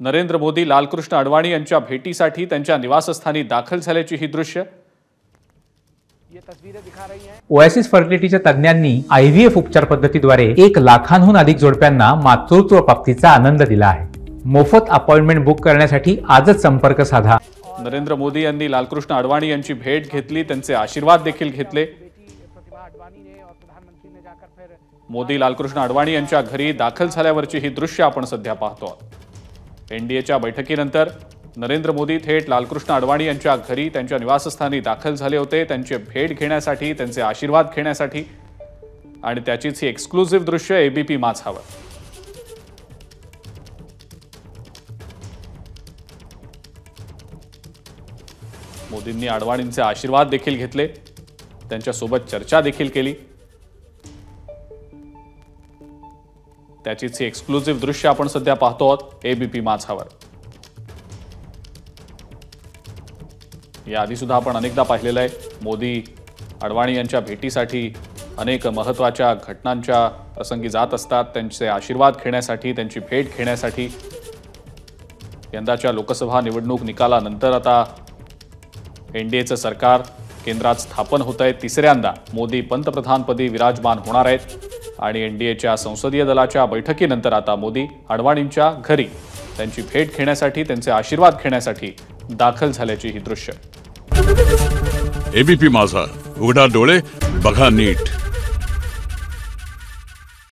नरेंद्र मोदी लालकृष्ण अडवाणी यांच्या भेटीसाठी त्यांच्या निवासस्थानी दाखल झाल्याची ही दृश्य ओएसिस फर्टिलिटीच्या तज्ञांनी IVF उपचार पद्धतीद्वारे 1 लाखांहून अधिक जोडप्यांना मातृत्व प्राप्तीचा आनंद दिला आहे। मोफत अपॉइंटमेंट बुक करण्यासाठी आजच संपर्क साधा। नरेंद्र मोदी यांनी लालकृष्ण अडवाणी यांची भेट घेतली, त्यांचे आशीर्वाद देखील घेतले। मोदी लालकृष्ण अडवाणी यांच्या घरी दाखल झाल्यावरची ही दृश्य आपण सध्या पाहतो। एनडीएच्या बैठकीनंतर नरेंद्र मोदी थेट लालकृष्ण अडवाणी यांच्या घरी त्यांच्या निवासस्थानी दाखल झाले होते, त्यांची भेट घेण्यासाठी, त्यांचे आशीर्वाद घेण्यासाठी, आणि त्याचीच ही एक्सक्लुसिव्ह दृश्य एबीपी माझावर। मोदींनी अडवाणींचे आशीर्वाद देखील घेतले, त्यांच्यासोबत चर्चा देखील केली। त्याचीच ही एक्सक्लुसिव्ह दृश्य आपण सध्या पाहतो आहोत एबीपी माझावर। याआधी सुद्धा आपण अनेकदा पाहिलेलं आहे, मोदी अडवाणी यांच्या भेटीसाठी अनेक महत्त्वाच्या घटनांच्या प्रसंगी जात असतात, त्यांचे आशीर्वाद घेण्यासाठी, त्यांची भेट घेण्यासाठी। यंदाच्या लोकसभा निवडणूक निकालानंतर आता एनडीएचं सरकार केंद्रात स्थापन होत आहे। तिसऱ्यांदा मोदी पंतप्रधानपदी विराजमान होणार आहेत आणि एनडीएच्या संसदीय दलाच्या बैठकीनंतर आता मोदी अडवाणींच्या घरी त्यांची भेट घेण्यासाठी, त्यांचे आशीर्वाद घेण्यासाठी दाखल झाल्याची ही दृश्य। एबीपी माझा, उघडा डोळे बघा नीट।